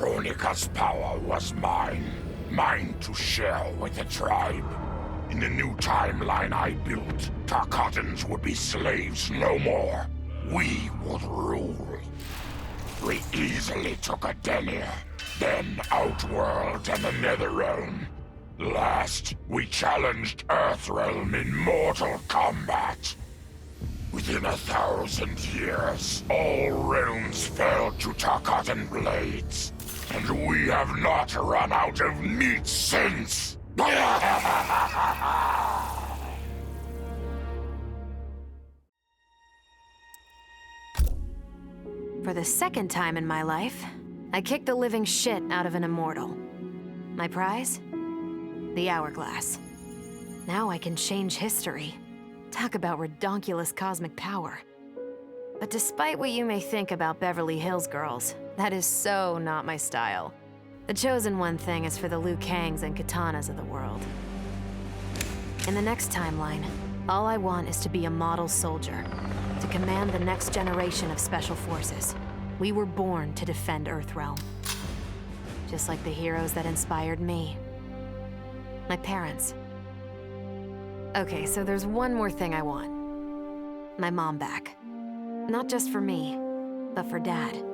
Kronika's power was mine. Mine to share with the tribe. In the new timeline I built, Tarkatans would be slaves no more. We would rule. We easily took Adenia, then Outworld and the NetherRealm. Last, we challenged Earthrealm in Mortal Kombat. Within 1,000 years, all realms fell to Tarkatan blades. And we have not run out of meat since! For the second time in my life, I kicked the living shit out of an immortal. My prize? The hourglass. Now I can change history. Talk about redonkulous cosmic power. But despite what you may think about Beverly Hills girls, that is so not my style. The chosen one thing is for the Liu Kangs and Kitanas of the world. In the next timeline, all I want is to be a model soldier, to command the next generation of special forces. We were born to defend Earthrealm. Just like the heroes that inspired me. My parents. Okay, so there's one more thing I want. My mom back. Not just for me, but for Dad.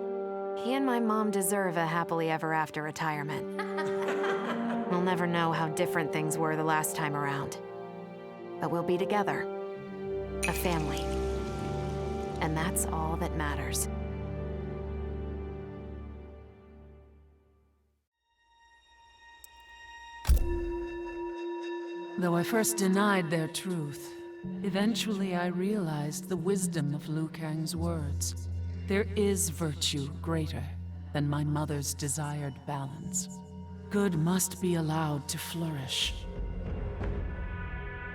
He and my mom deserve a happily ever after retirement. We'll never know how different things were the last time around. But we'll be together. A family. And that's all that matters. Though I first denied their truth, eventually I realized the wisdom of Liu Kang's words. There is virtue greater than my mother's desired balance. Good must be allowed to flourish.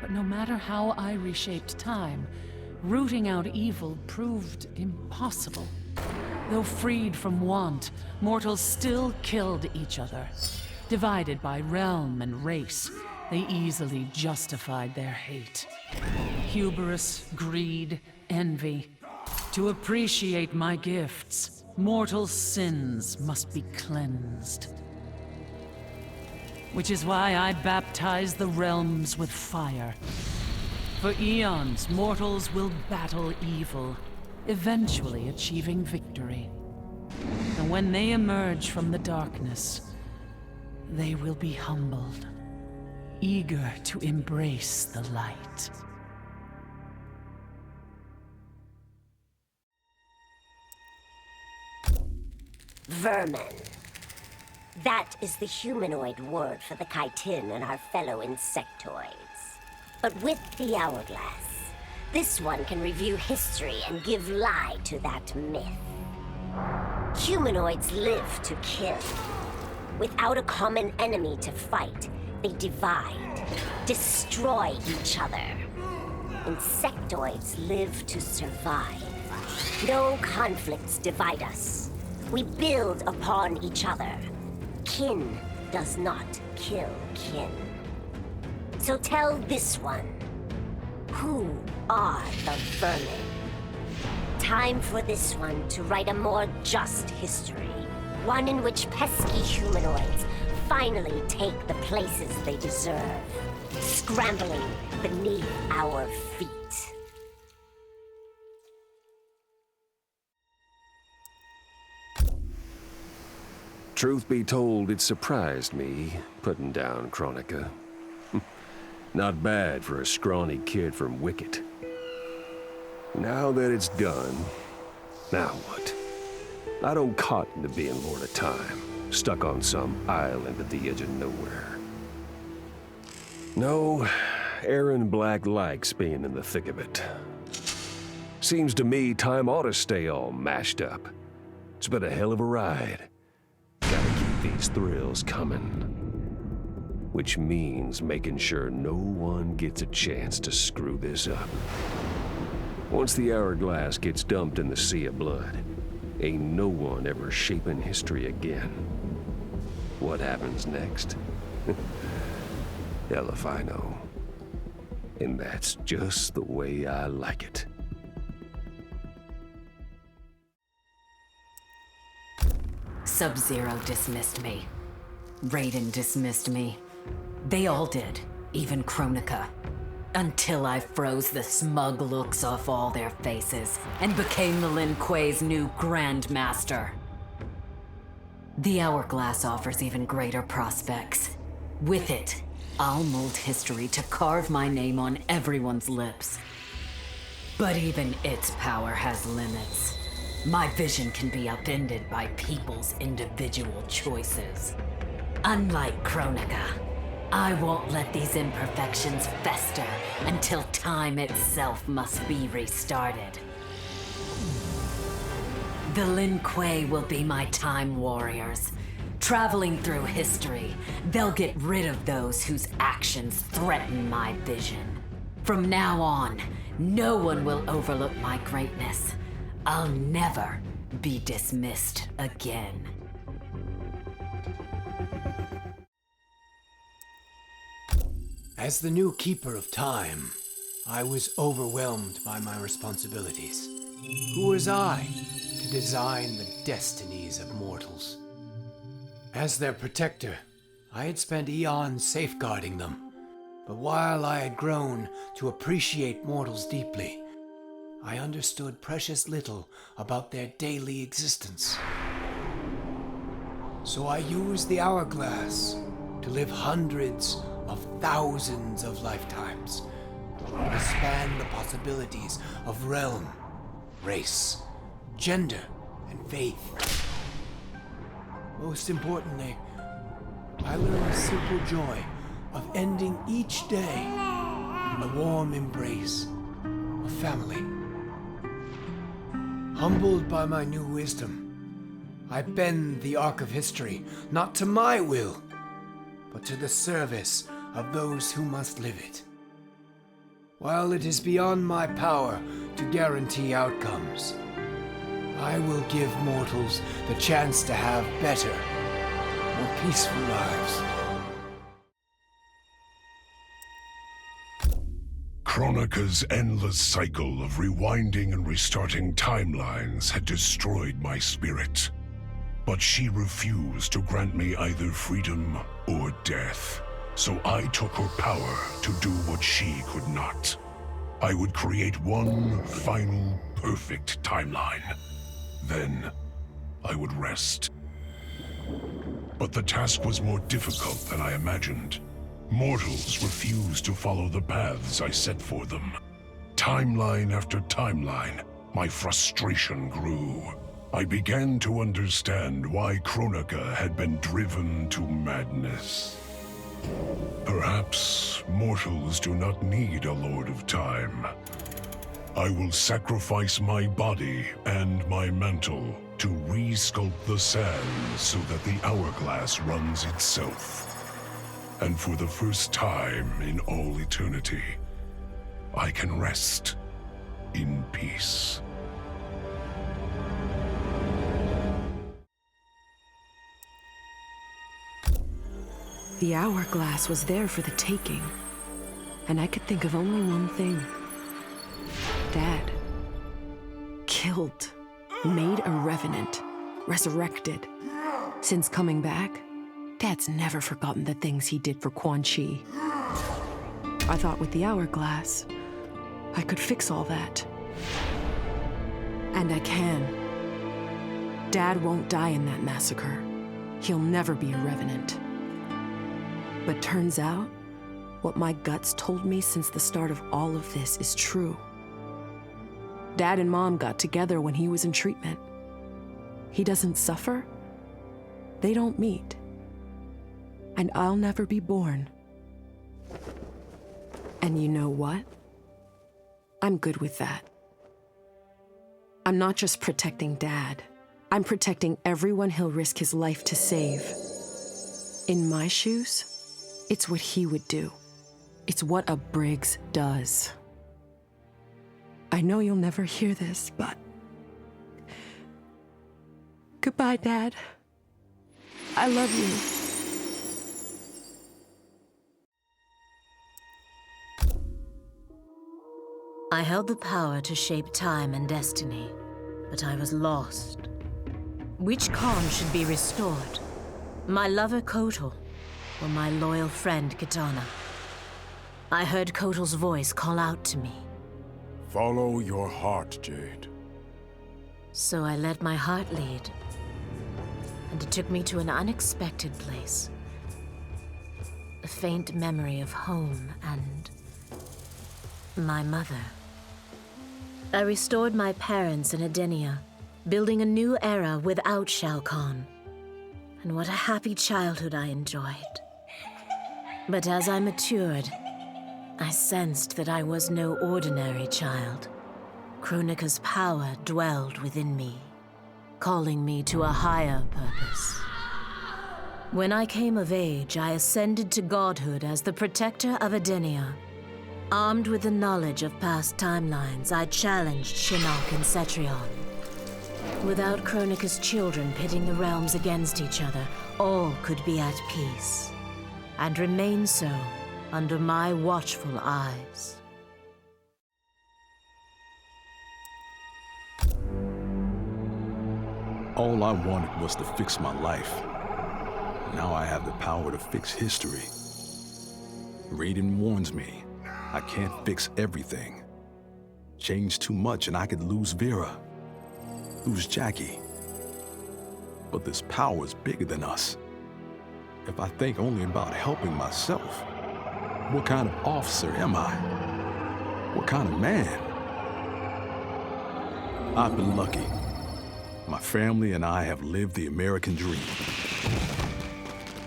But no matter how I reshaped time, rooting out evil proved impossible. Though freed from want, mortals still killed each other. Divided by realm and race, they easily justified their hate. Hubris, greed, envy. To appreciate my gifts, mortal sins must be cleansed. Which is why I baptize the realms with fire. For eons, mortals will battle evil, eventually achieving victory. And when they emerge from the darkness, they will be humbled, eager to embrace the light. Vermin. That is the humanoid word for the chitin and our fellow insectoids. But with the hourglass, this one can review history and give lie to that myth. Humanoids live to kill. Without a common enemy to fight, they divide, destroy each other. Insectoids live to survive. No conflicts divide us. We build upon each other. Kin does not kill kin. So tell this one, who are the vermin? Time for this one to write a more just history. One in which pesky humanoids finally take the places they deserve, scrambling beneath our feet. Truth be told, it surprised me, putting down Kronika. Not bad for a scrawny kid from Wicket. Now that it's done, now what? I don't cotton to being Lord of Time, stuck on some island at the edge of nowhere. No, Erron Black likes being in the thick of it. Seems to me time ought to stay all mashed up. It's been a hell of a ride. Gotta keep these thrills coming. Which means making sure no one gets a chance to screw this up. Once the hourglass gets dumped in the sea of blood, ain't no one ever shaping history again. What happens next? Hell if I know. And that's just the way I like it. Sub-Zero dismissed me. Raiden dismissed me. They all did, even Kronika. Until I froze the smug looks off all their faces and became the Lin Kuei's new Grandmaster. The Hourglass offers even greater prospects. With it, I'll mold history to carve my name on everyone's lips. But even its power has limits. My vision can be upended by people's individual choices. Unlike Kronika, I won't let these imperfections fester until time itself must be restarted. The Lin Kuei will be my time warriors. Traveling through history, they'll get rid of those whose actions threaten my vision. From now on, no one will overlook my greatness. I'll never be dismissed again. As the new Keeper of Time, I was overwhelmed by my responsibilities. Who was I to design the destinies of mortals? As their protector, I had spent eons safeguarding them. But while I had grown to appreciate mortals deeply, I understood precious little about their daily existence. So I used the Hourglass to live hundreds of thousands of lifetimes, to span the possibilities of realm, race, gender, and faith. Most importantly, I learned the simple joy of ending each day in the warm embrace of family. Humbled by my new wisdom, I bend the arc of history, not to my will, but to the service of those who must live it. While it is beyond my power to guarantee outcomes, I will give mortals the chance to have better, more peaceful lives. Kronika's endless cycle of rewinding and restarting timelines had destroyed my spirit. But she refused to grant me either freedom or death. So I took her power to do what she could not. I would create one final, perfect timeline. Then, I would rest. But the task was more difficult than I imagined. Mortals refused to follow the paths I set for them. Timeline after timeline, my frustration grew. I began to understand why Kronika had been driven to madness. Perhaps mortals do not need a Lord of Time. I will sacrifice my body and my mantle to re-sculpt the sands so that the Hourglass runs itself. And for the first time in all eternity, I can rest in peace. The Hourglass was there for the taking, and I could think of only one thing. Dad. Killed. Made a revenant. Resurrected. Since coming back, Dad's never forgotten the things he did for Quan Chi. I thought with the Hourglass, I could fix all that. And I can. Dad won't die in that massacre. He'll never be a revenant. But turns out, what my guts told me since the start of all of this is true. Dad and Mom got together when he was in treatment. He doesn't suffer. They don't meet. And I'll never be born. And you know what? I'm good with that. I'm not just protecting Dad. I'm protecting everyone he'll risk his life to save. In my shoes, it's what he would do. It's what a Briggs does. I know you'll never hear this, but... Goodbye, Dad. I love you. I held the power to shape time and destiny, but I was lost. Which Khan should be restored? My lover Kotal, or my loyal friend Kitana? I heard Kotal's voice call out to me. Follow your heart, Jade. So I let my heart lead. And it took me to an unexpected place. A faint memory of home and my mother. I restored my parents in Edenia, building a new era without Shao Kahn. And what a happy childhood I enjoyed. But as I matured, I sensed that I was no ordinary child. Kronika's power dwelled within me, calling me to a higher purpose. When I came of age, I ascended to godhood as the protector of Edenia. Armed with the knowledge of past timelines, I challenged Shinnok and Cetrion. Without Kronika's children pitting the realms against each other, all could be at peace, and remain so under my watchful eyes. All I wanted was to fix my life. Now I have the power to fix history. Raiden warns me, I can't fix everything. Change too much and I could lose Vera, lose Jacqui. But this power is bigger than us. If I think only about helping myself, what kind of officer am I? What kind of man? I've been lucky. My family and I have lived the American dream.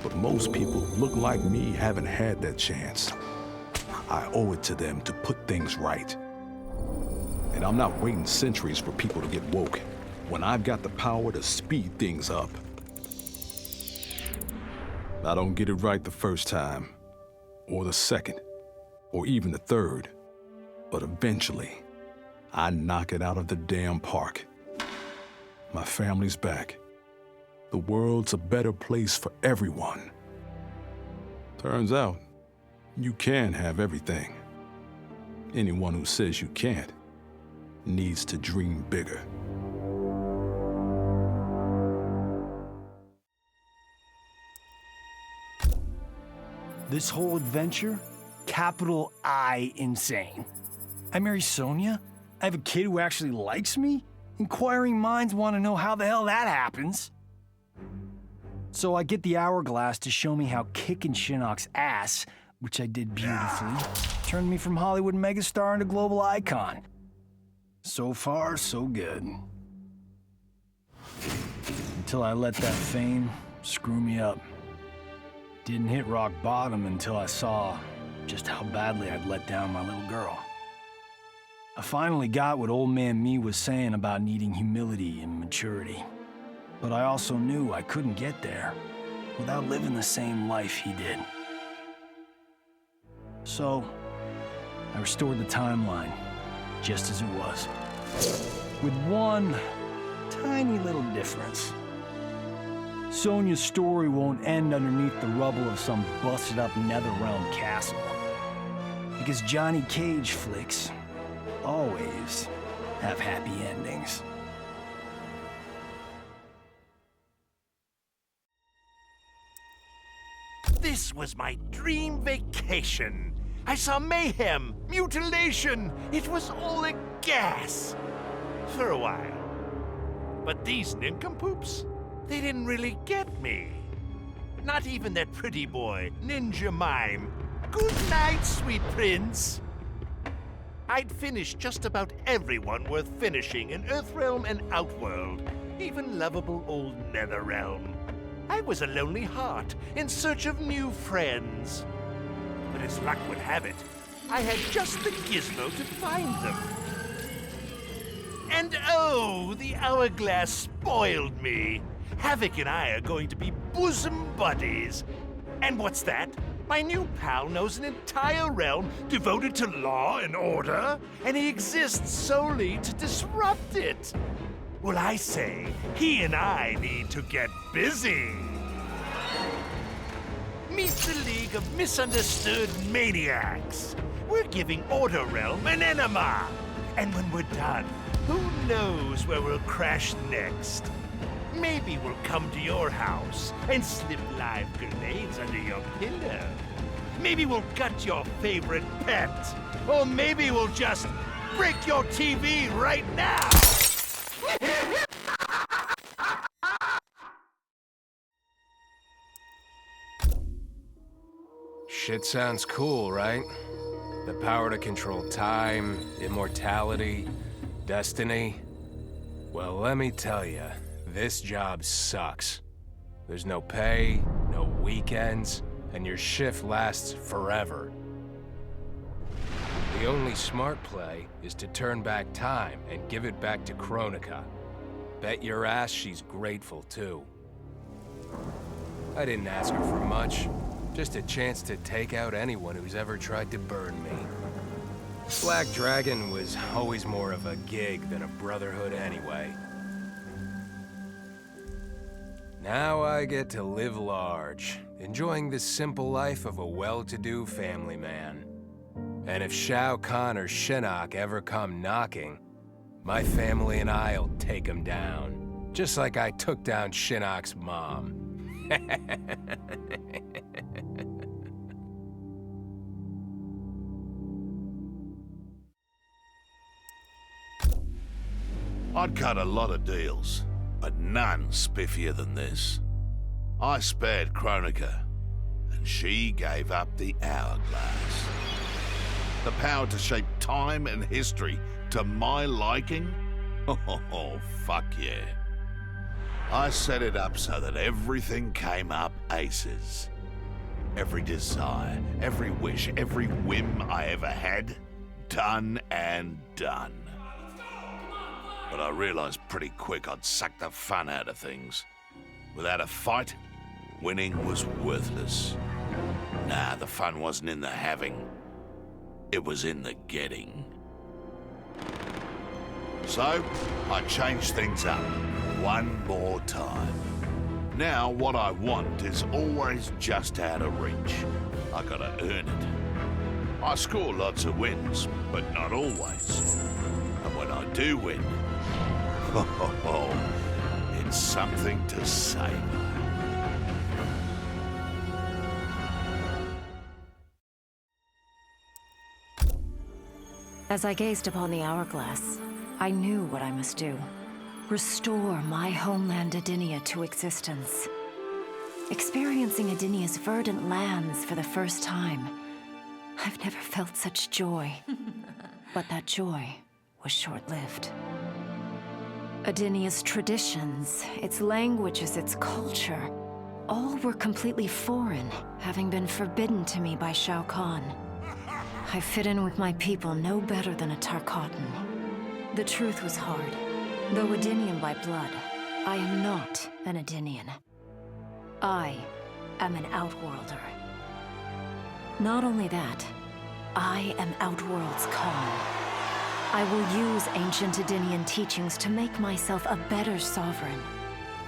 But most people who look like me haven't had that chance. I owe it to them to put things right. And I'm not waiting centuries for people to get woke when I've got the power to speed things up. I don't get it right the first time, or the second, or even the third. But eventually, I knock it out of the damn park. My family's back. The world's a better place for everyone. Turns out, you can have everything. Anyone who says you can't needs to dream bigger. This whole adventure, capital I insane. I marry Sonya? I have a kid who actually likes me? Inquiring minds want to know how the hell that happens. So I get the hourglass to show me how kicking Shinnok's ass, which I did beautifully, turned me from Hollywood megastar into global icon. So far, so good. Until I let that fame screw me up. Didn't hit rock bottom until I saw just how badly I'd let down my little girl. I finally got what old man me was saying about needing humility and maturity. But I also knew I couldn't get there without living the same life he did. So, I restored the timeline, just as it was. With one tiny little difference. Sonya's story won't end underneath the rubble of some busted-up NetherRealm castle. Because Johnny Cage flicks always have happy endings. This was my dream vacation. I saw mayhem, mutilation. It was all a gas. For a while. But these nincompoops, they didn't really get me. Not even that pretty boy, Ninja Mime. Good night, sweet prince. I'd finished just about everyone worth finishing in Earthrealm and Outworld, even lovable old NetherRealm. I was a lonely heart in search of new friends. But as luck would have it, I had just the gizmo to find them. And oh, the hourglass spoiled me. Havoc and I are going to be bosom buddies. And what's that? My new pal knows an entire realm devoted to law and order, and he exists solely to disrupt it. Well, I say, he and I need to get busy. Meet the League of Misunderstood Maniacs. We're giving Order Realm an enema. And when we're done, who knows where we'll crash next? Maybe we'll come to your house and slip live grenades under your pillow. Maybe we'll gut your favorite pet. Or maybe we'll just break your TV right now! Shit sounds cool, right? The power to control time, immortality, destiny. Well, let me tell you, this job sucks. There's no pay, no weekends, and your shift lasts forever. The only smart play is to turn back time and give it back to Kronika. Bet your ass she's grateful, too. I didn't ask her for much. Just a chance to take out anyone who's ever tried to burn me. Black Dragon was always more of a gig than a brotherhood anyway. Now I get to live large, enjoying the simple life of a well-to-do family man. And if Shao Kahn or Shinnok ever come knocking, my family and I'll take 'em down. Just like I took down Shinnok's mom. I'd cut a lot of deals, but none spiffier than this. I spared Kronika, and she gave up the hourglass. The power to shape time and history to my liking? Oh, fuck yeah. I set it up so that everything came up aces. Every desire, every wish, every whim I ever had, done and done. But I realized pretty quick I'd suck the fun out of things. Without a fight, winning was worthless. Nah, the fun wasn't in the having. It was in the getting. So, I changed things up one more time. Now, what I want is always just out of reach. I gotta earn it. I score lots of wins, but not always. And when I do win, it's something to savor. As I gazed upon the hourglass, I knew what I must do. Restore my homeland Edenia to existence. Experiencing Edenia's verdant lands for the first time, I've never felt such joy. But that joy was short-lived. Edenia's traditions, its languages, its culture, all were completely foreign, having been forbidden to me by Shao Kahn. I fit in with my people no better than a Tarkatan. The truth was hard. Though Edenian by blood, I am not an Edenian. I am an Outworlder. Not only that, I am Outworld's Khan. I will use ancient Edenian teachings to make myself a better sovereign.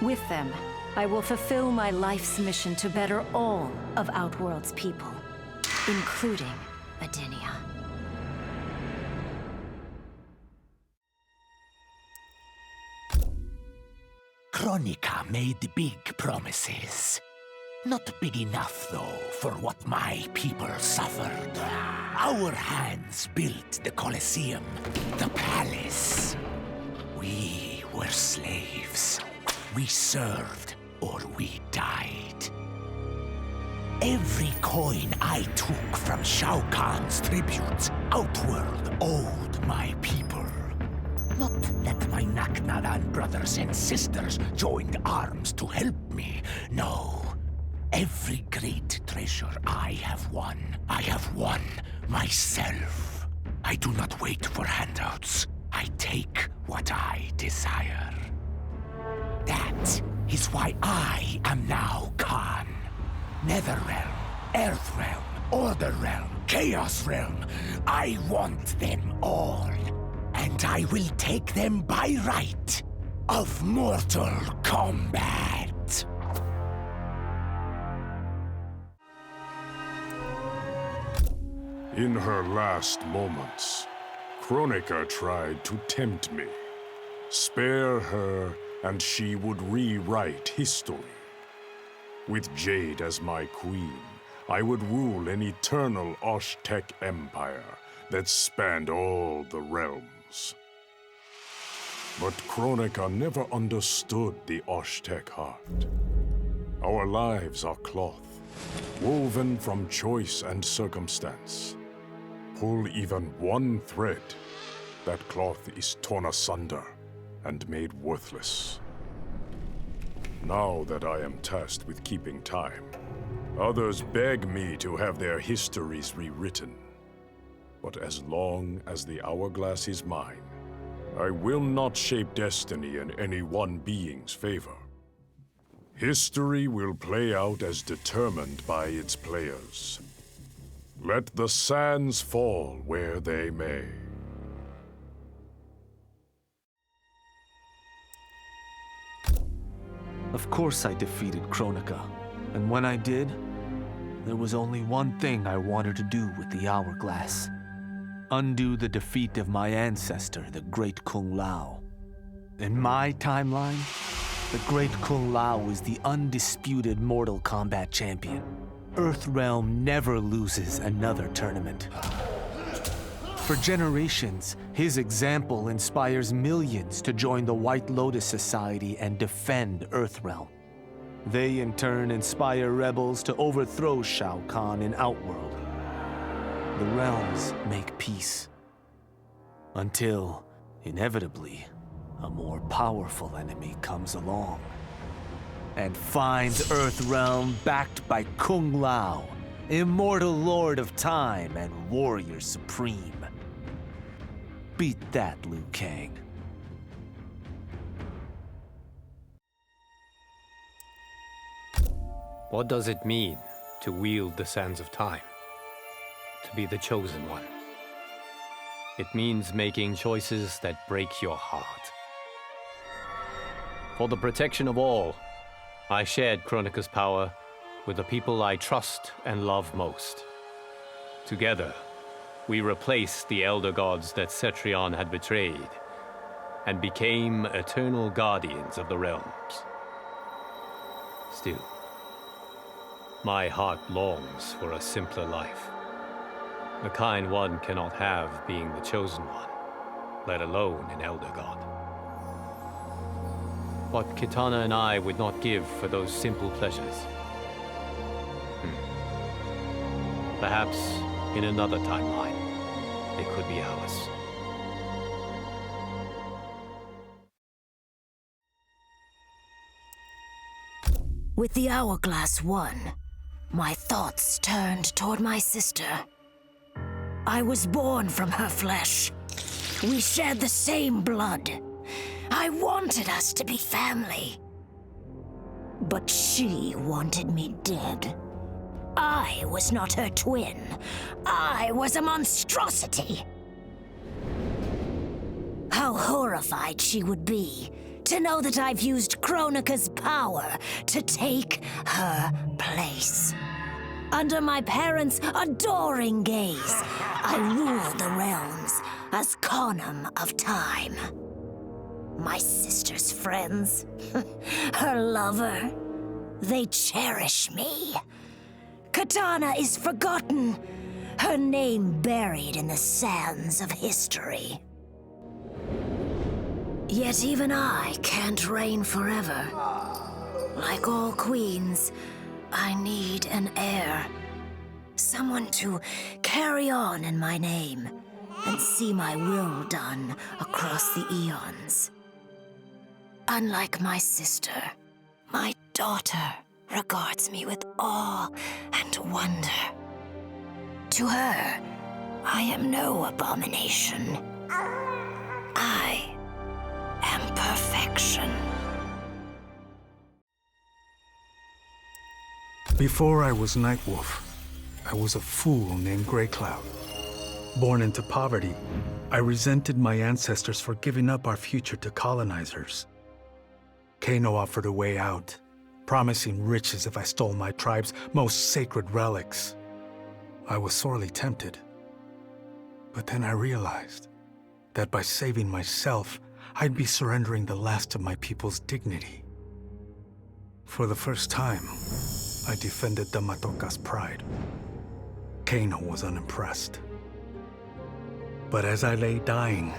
With them, I will fulfill my life's mission to better all of Outworld's people, including Edenia. Kronika made big promises. Not big enough, though, for what my people suffered. Our hands built the Colosseum, the palace. We were slaves. We served or we died. Every coin I took from Shao Kahn's tributes, Outworld owed my people. Not that my Naknaran brothers and sisters joined arms to help me, no. Every great treasure I have won myself. I do not wait for handouts. I take what I desire. That is why I am now Khan. NetherRealm, Earthrealm, Order Realm, Chaos Realm. I want them all. And I will take them by right of Mortal Kombat. In her last moments, Kronika tried to tempt me. Spare her, and she would rewrite history. With Jade as my queen, I would rule an eternal Osh-Tech empire that spanned all the realms. But Kronika never understood the Osh-Tech heart. Our lives are cloth, woven from choice and circumstance. Pull even one thread, that cloth is torn asunder and made worthless. Now that I am tasked with keeping time, others beg me to have their histories rewritten. But as long as the hourglass is mine, I will not shape destiny in any one being's favor. History will play out as determined by its players. Let the sands fall where they may. Of course I defeated Kronika, and when I did, there was only one thing I wanted to do with the hourglass. Undo the defeat of my ancestor, the Great Kung Lao. In my timeline, the Great Kung Lao is the undisputed Mortal Kombat champion. Earthrealm never loses another tournament. For generations, his example inspires millions to join the White Lotus Society and defend Earthrealm. They in turn inspire rebels to overthrow Shao Kahn in Outworld. The realms make peace. Until, inevitably, a more powerful enemy comes along and finds Earthrealm backed by Kung Lao, immortal lord of time and warrior supreme. Beat that, Liu Kang. What does it mean to wield the sands of time? To be the chosen one? It means making choices that break your heart. For the protection of all, I shared Kronika's power with the people I trust and love most. Together, we replaced the elder gods that Cetrion had betrayed, and became eternal guardians of the realms. Still, my heart longs for a simpler life. The kind one cannot have being the chosen one, let alone an elder god. What Kitana and I would not give for those simple pleasures. Perhaps in another timeline, it could be ours. With the hourglass won, my thoughts turned toward my sister. I was born from her flesh. We shared the same blood. I wanted us to be family. But she wanted me dead. I was not her twin. I was a monstrosity. How horrified she would be to know that I've used Kronika's power to take her place. Under my parents' adoring gaze, I rule the realms as Khanum of Time. My sister's friends, her lover, they cherish me. Kitana is forgotten, her name buried in the sands of history. Yet even I can't reign forever. Like all queens, I need an heir. Someone to carry on in my name and see my will done across the eons. Unlike my sister, my daughter regards me with awe and wonder. To her, I am no abomination. I am perfection. Before I was Nightwolf, I was a fool named Grey Cloud. Born into poverty, I resented my ancestors for giving up our future to colonizers. Kano offered a way out, promising riches if I stole my tribe's most sacred relics. I was sorely tempted. But then I realized that by saving myself, I'd be surrendering the last of my people's dignity. For the first time, I defended the Matoka's pride. Kano was unimpressed. But as I lay dying,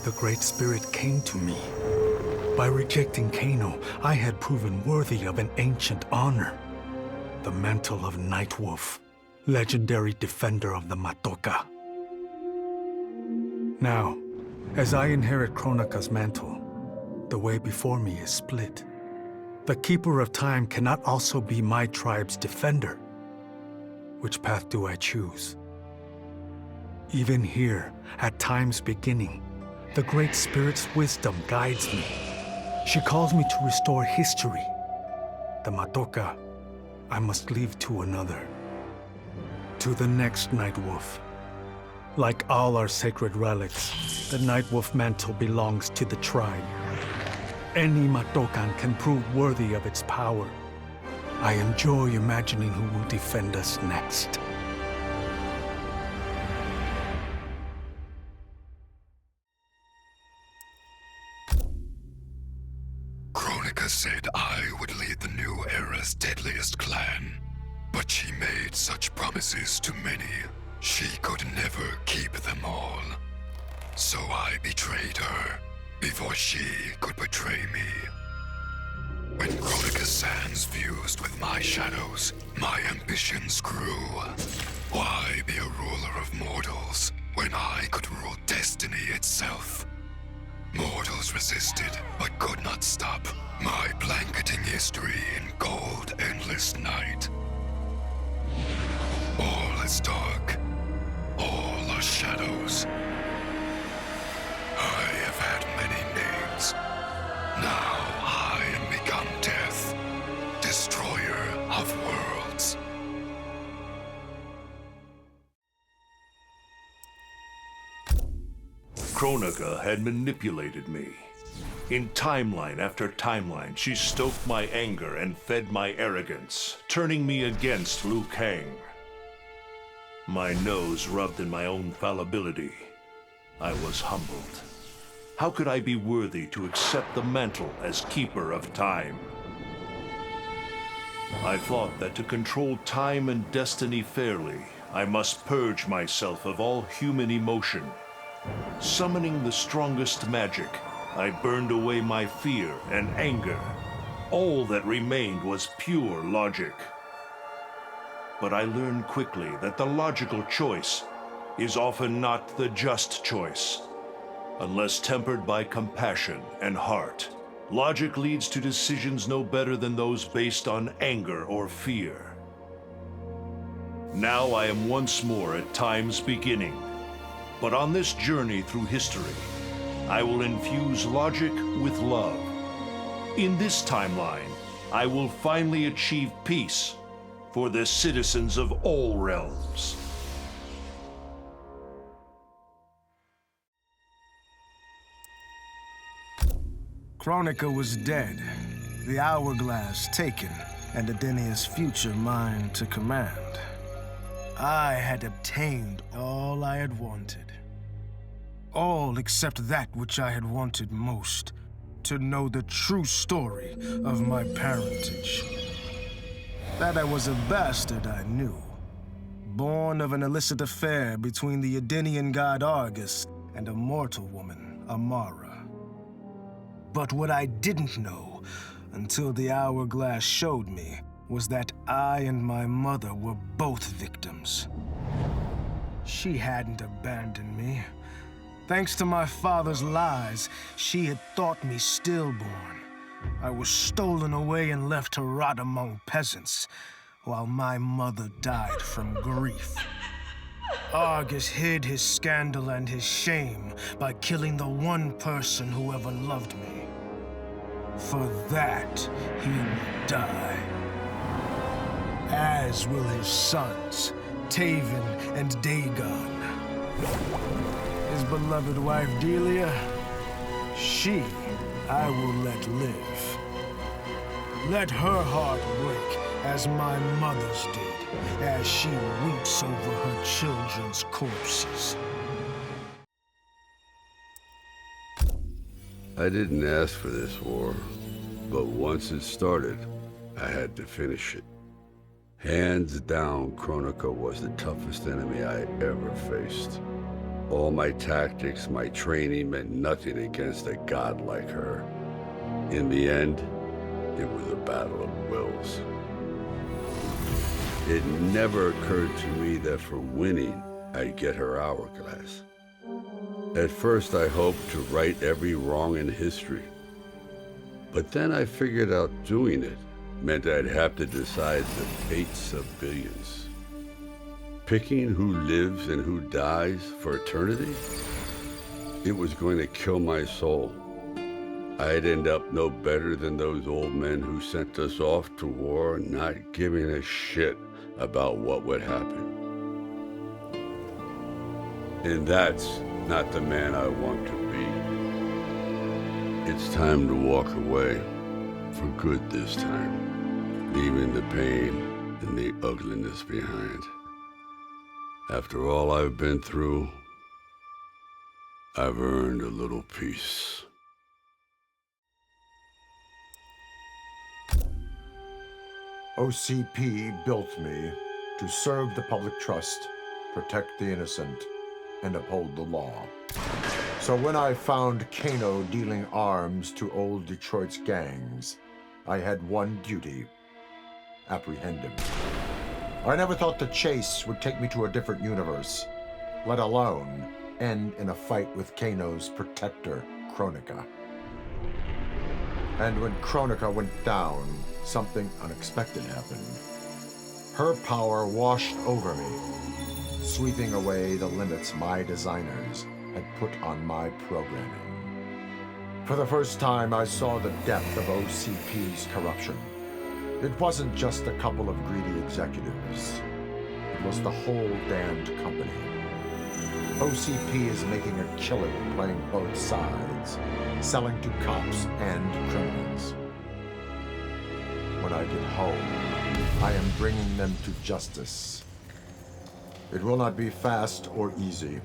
the Great Spirit came to me. By rejecting Kano, I had proven worthy of an ancient honor. The mantle of Nightwolf, legendary defender of the Matoka. Now, as I inherit Kronika's mantle, the way before me is split. The Keeper of Time cannot also be my tribe's defender. Which path do I choose? Even here, at time's beginning, the Great Spirit's wisdom guides me. She calls me to restore history. The Matoka, I must leave to another. To the next Nightwolf. Like all our sacred relics, the Nightwolf mantle belongs to the tribe. Any Matokan can prove worthy of its power. I enjoy imagining who will defend us next. Kronika said I would lead the new era's deadliest clan. But she made such promises to many, she could never keep them all. So I betrayed her, before she could betray me. When Kronika's sands fused with my shadows, my ambitions grew. Why be a ruler of mortals, when I could rule destiny itself? Mortals resisted, but could not stop my blanketing history in cold, endless night. All is dark. All are shadows. I have had many names. Now I am become death, destroyer of worlds. Kronika had manipulated me. In timeline after timeline, she stoked my anger and fed my arrogance, turning me against Liu Kang. My nose rubbed in my own fallibility. I was humbled. How could I be worthy to accept the mantle as Keeper of Time? I thought that to control time and destiny fairly, I must purge myself of all human emotion. Summoning the strongest magic, I burned away my fear and anger. All that remained was pure logic. But I learned quickly that the logical choice is often not the just choice. Unless tempered by compassion and heart, logic leads to decisions no better than those based on anger or fear. Now I am once more at time's beginning. But on this journey through history, I will infuse logic with love. In this timeline, I will finally achieve peace for the citizens of all realms. Kronika was dead, the hourglass taken, and Adenia's future mine to command. I had obtained all I had wanted. All except that which I had wanted most, to know the true story of my parentage. That I was a bastard I knew, born of an illicit affair between the Edenian god Argus and a mortal woman, Amara. But what I didn't know, until the hourglass showed me, was that I and my mother were both victims. She hadn't abandoned me. Thanks to my father's lies, she had thought me stillborn. I was stolen away and left to rot among peasants, while my mother died from grief. Argus hid his scandal and his shame by killing the one person who ever loved me. For that, he will die. As will his sons, Taven and Dagon. His beloved wife Delia, she I will let live. Let her heart break as my mother's did, as she weeps over her children's corpses. I didn't ask for this war, but once it started, I had to finish it. Hands down, Kronika was the toughest enemy I ever faced. All my tactics, my training meant nothing against a god like her. In the end, it was a battle of wills. It never occurred to me that for winning, I'd get her hourglass. At first, I hoped to right every wrong in history. But then I figured out doing it meant I'd have to decide the fates of billions. Picking who lives and who dies for eternity? It was going to kill my soul. I'd end up no better than those old men who sent us off to war, not giving a shit about what would happen. And that's not the man I want to be. It's time to walk away, for good this time, leaving the pain and the ugliness behind. After all I've been through, I've earned a little peace. OCP built me to serve the public trust, protect the innocent, and uphold the law. So when I found Kano dealing arms to old Detroit's gangs, I had one duty: apprehend him. I never thought the chase would take me to a different universe, let alone end in a fight with Kano's protector, Kronika. And when Kronika went down, something unexpected happened. Her power washed over me, sweeping away the limits my designers had put on my programming. For the first time, I saw the depth of OCP's corruption. It wasn't just a couple of greedy executives. It was the whole damned company. OCP is making a killing playing both sides, selling to cops and criminals. When I get home, I am bringing them to justice. It will not be fast or easy.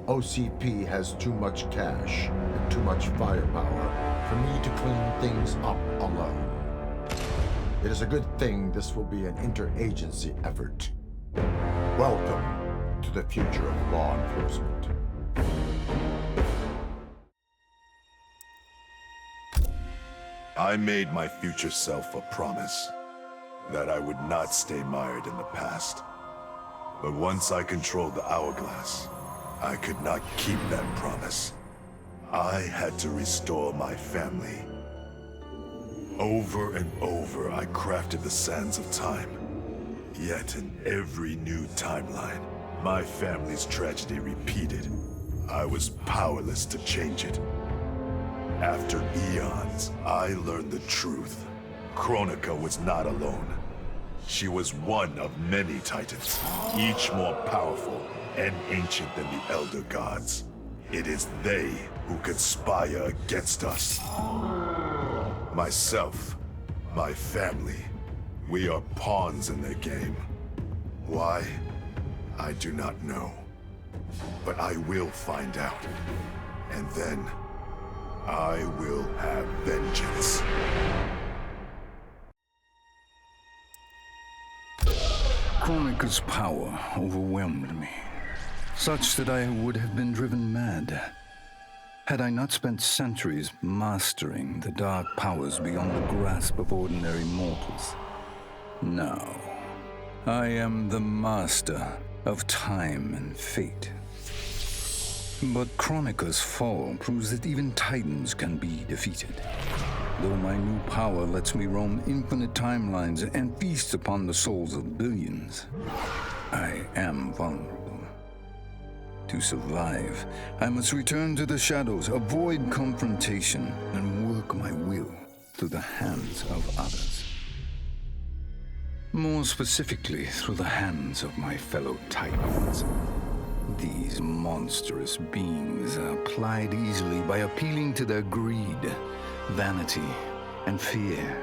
OCP has too much cash and too much firepower for me to clean things up alone. It is a good thing this will be an interagency effort. Welcome to the future of law enforcement. I made my future self a promise that I would not stay mired in the past. But once I controlled the hourglass, I could not keep that promise. I had to restore my family. Over and over, I crafted the sands of time. Yet in every new timeline, my family's tragedy repeated. I was powerless to change it. After eons, I learned the truth. Kronika was not alone. She was one of many titans, each more powerful and ancient than the Elder Gods. It is they who conspire against us. Myself, my family, we are pawns in their game. Why? I do not know. But I will find out. And then, I will have vengeance. Kronika's power overwhelmed me, such that I would have been driven mad had I not spent centuries mastering the dark powers beyond the grasp of ordinary mortals. Now, I am the master of time and fate. But Kronika's fall proves that even titans can be defeated. Though my new power lets me roam infinite timelines and feast upon the souls of billions, I am vulnerable. To survive, I must return to the shadows, avoid confrontation, and work my will through the hands of others. More specifically, through the hands of my fellow titans. These monstrous beings are plied easily by appealing to their greed, vanity, and fear.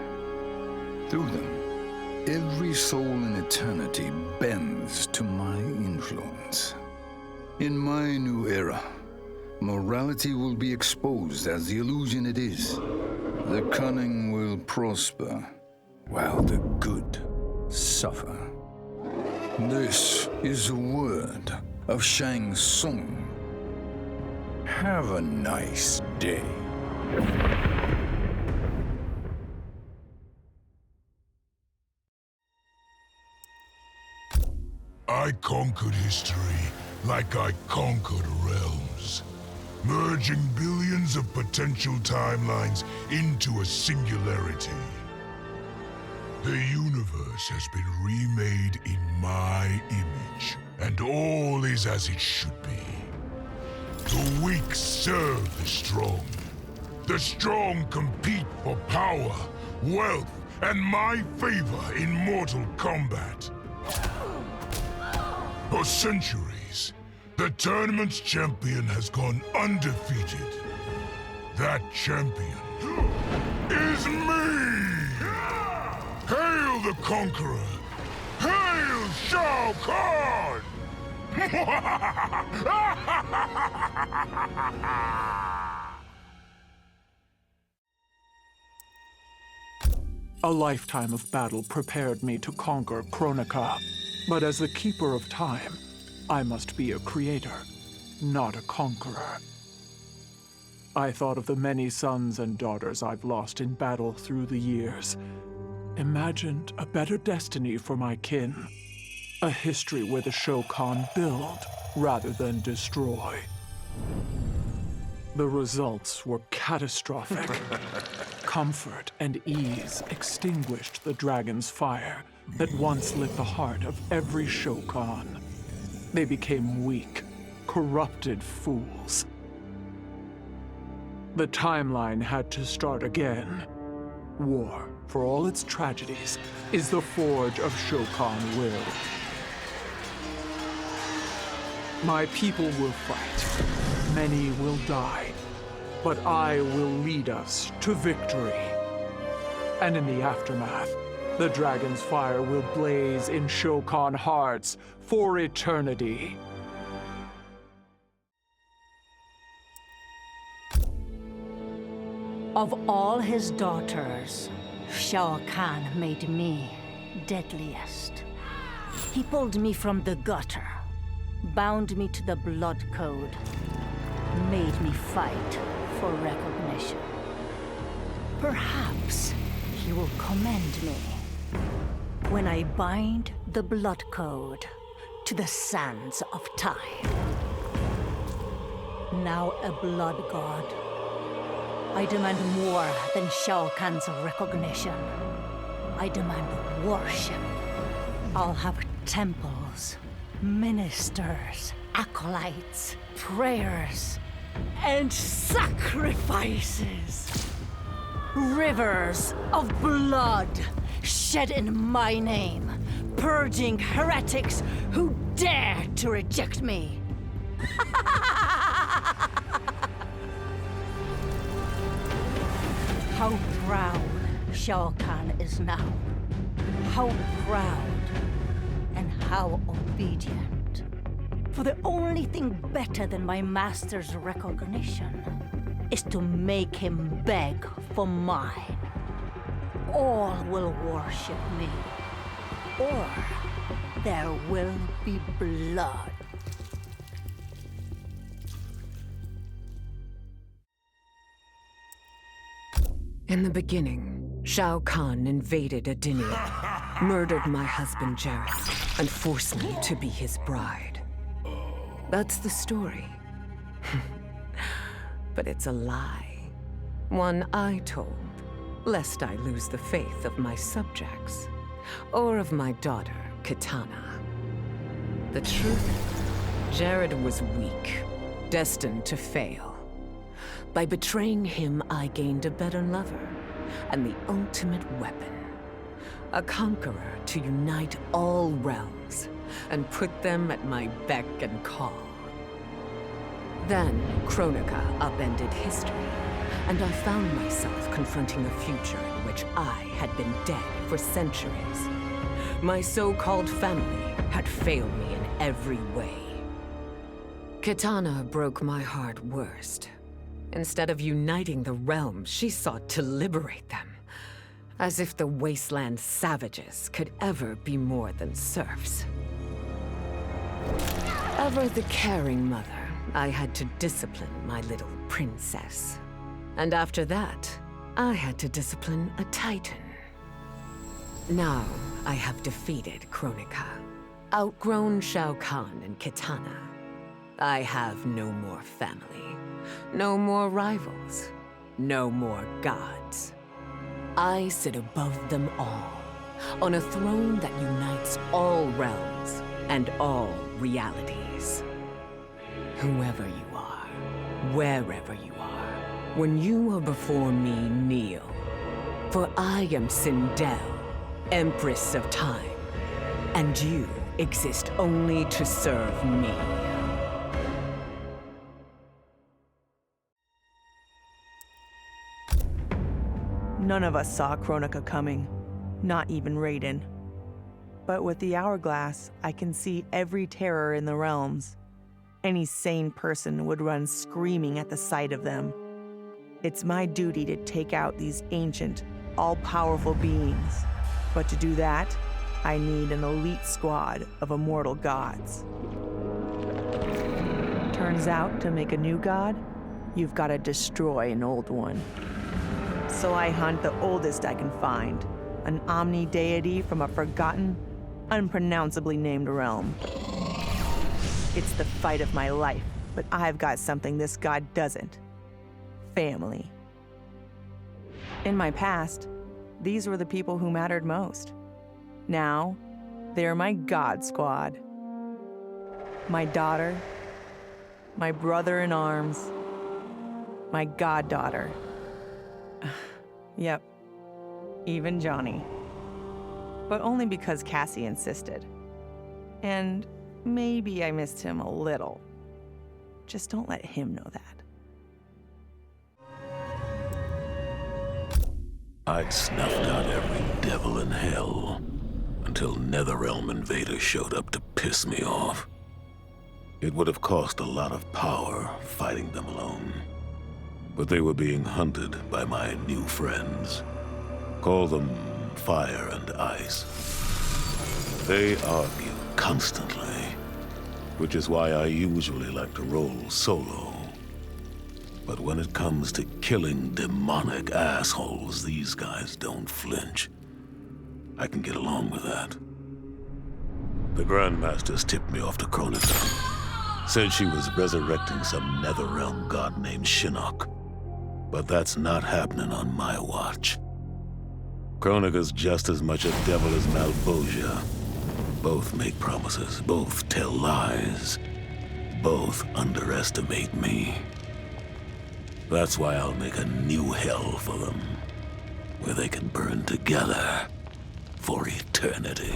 Through them, every soul in eternity bends to my influence. In my new era, Morality will be exposed as the illusion it is. The cunning will prosper, while the good suffer. This is the word of Shang Tsung. Have a nice day. I conquered history like I conquered realms, merging billions of potential timelines into a singularity. The universe has been remade in my image, and all is as it should be. The weak serve the strong. The strong compete for power, wealth, and my favor in Mortal Kombat. For centuries, the tournament's champion has gone undefeated. That champion is me! Hail the Conqueror! Hail Shao Kahn! A lifetime of battle prepared me to conquer Kronika. But as the Keeper of Time, I must be a creator, not a conqueror. I thought of the many sons and daughters I've lost in battle through the years. Imagined a better destiny for my kin. A history where the Shao Kahn build rather than destroy. The results were catastrophic. Comfort and ease extinguished the dragon's fire that once lit the heart of every Shao Kahn. They became weak, corrupted fools. The timeline had to start again. War, for all its tragedies, is the forge of Shao Kahn will. My people will fight. Many will die. But I will lead us to victory. And in the aftermath, the dragon's fire will blaze in Shao Kahn hearts for eternity. Of all his daughters, Shao Kahn made me deadliest. He pulled me from the gutter, bound me to the blood code, made me fight for recognition. Perhaps he will commend me when I bind the blood code to the sands of time. Now a blood god, I demand more than Shao Kahn's recognition. I demand worship. I'll have temples, ministers, acolytes, prayers, and sacrifices. Rivers of blood shed in my name, purging heretics who dare to reject me. How proud Shao Kahn is now. How proud and how obedient. For the only thing better than my master's recognition is to make him beg for mine. All will worship me, or there will be blood. In the beginning, Shao Kahn invaded Adinia, murdered my husband Geras, and forced me to be his bride. That's the story. But it's a lie. One I told, lest I lose the faith of my subjects, or of my daughter, Kitana. The truth, Jared was weak, destined to fail. By betraying him, I gained a better lover, and the ultimate weapon. A conqueror to unite all realms, and put them at my beck and call. Then, Kronika upended history, and I found myself confronting a future in which I had been dead for centuries. My so-called family had failed me in every way. Kitana broke my heart worst. Instead of uniting the realms, she sought to liberate them. As if the wasteland savages could ever be more than serfs. Ever the caring mother, I had to discipline my little princess. And after that, I had to discipline a titan. Now, I have defeated Kronika, outgrown Shao Kahn and Kitana. I have no more family, no more rivals, no more gods. I sit above them all, on a throne that unites all realms and all realities. Whoever you are, wherever you are, when you are before me, kneel. For I am Sindel, Empress of Time, and you exist only to serve me. None of us saw Kronika coming, not even Raiden. But with the hourglass, I can see every terror in the realms. Any sane person would run screaming at the sight of them. It's my duty to take out these ancient, all-powerful beings. But to do that, I need an elite squad of immortal gods. Turns out, to make a new god, you've got to destroy an old one. So I hunt the oldest I can find, an omni-deity from a forgotten, unpronounceably named realm. It's the fight of my life, but I've got something this god doesn't. Family. In my past, these were the people who mattered most. Now, they're my god squad. My daughter, my brother in arms, my goddaughter. Yep, even Johnny. But only because Cassie insisted. And maybe I missed him a little. Just don't let him know that. I'd snuffed out every devil in hell until NetherRealm invaders showed up to piss me off. It would have cost a lot of power fighting them alone. But they were being hunted by my new friends. Call them Fire and Ice. They argue constantly, which is why I usually like to roll solo. But when it comes to killing demonic assholes, these guys don't flinch. I can get along with that. The Grandmasters tipped me off to Kronika. Said she was resurrecting some NetherRealm god named Shinnok. But that's not happening on my watch. Kronika's just as much a devil as Malbosia. Both make promises, both tell lies, both underestimate me. That's why I'll make a new hell for them, where they can burn together for eternity.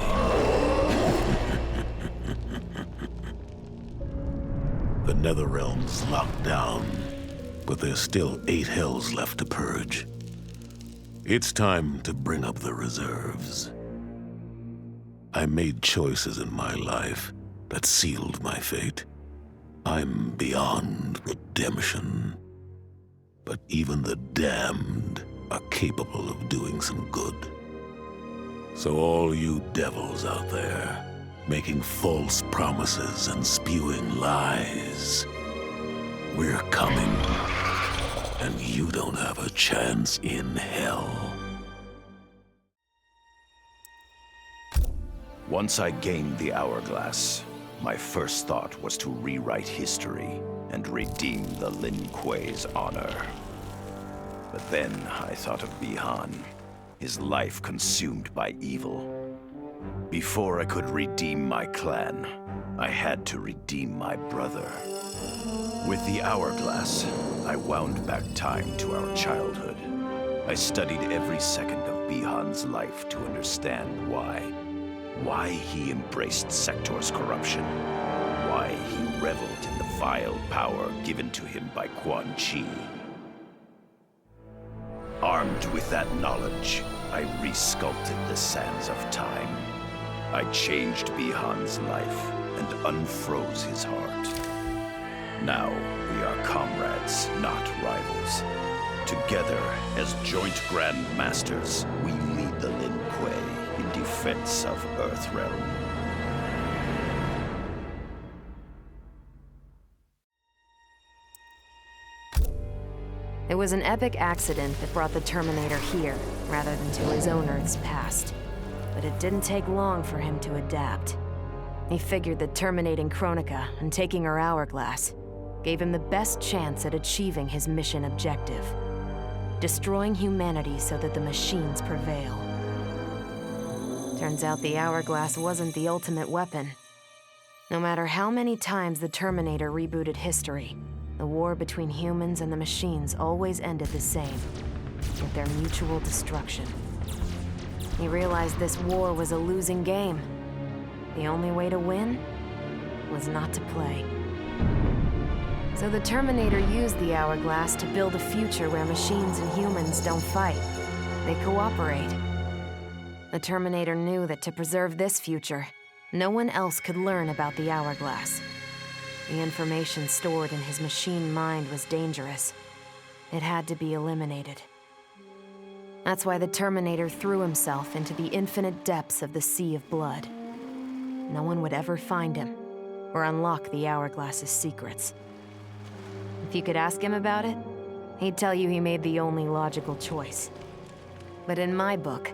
The NetherRealm's locked down, but there's still 8 hells left to purge. It's time to bring up the reserves. I made choices in my life that sealed my fate. I'm beyond redemption. But even the damned are capable of doing some good. So all you devils out there, making false promises and spewing lies, we're coming, and you don't have a chance in hell. Once I gained the hourglass, my first thought was to rewrite history and redeem the Lin Kuei's honor. But then I thought of Bihan, his life consumed by evil. Before I could redeem my clan, I had to redeem my brother. With the hourglass, I wound back time to our childhood. I studied every second of Bihan's life to understand why. Why he embraced Sector's corruption. Why he reveled in the vile power given to him by Quan Chi. Armed with that knowledge, I resculpted the sands of time. I changed Bihan's life and unfroze his heart. Now we are comrades, not rivals. Together, as joint Grand Masters, we lead the Lin Kuei in defense of Earthrealm. It was an epic accident that brought the Terminator here, rather than to his own Earth's past. But it didn't take long for him to adapt. He figured that terminating Kronika and taking her hourglass gave him the best chance at achieving his mission objective: destroying humanity so that the machines prevail. Turns out the hourglass wasn't the ultimate weapon. No matter how many times the Terminator rebooted history, the war between humans and the machines always ended the same, with their mutual destruction. He realized this war was a losing game. The only way to win was not to play. So the Terminator used the hourglass to build a future where machines and humans don't fight. They cooperate. The Terminator knew that to preserve this future, no one else could learn about the hourglass. The information stored in his machine mind was dangerous. It had to be eliminated. That's why the Terminator threw himself into the infinite depths of the Sea of Blood. No one would ever find him, or unlock the hourglass's secrets. If you could ask him about it, he'd tell you he made the only logical choice. But in my book,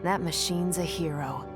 that machine's a hero.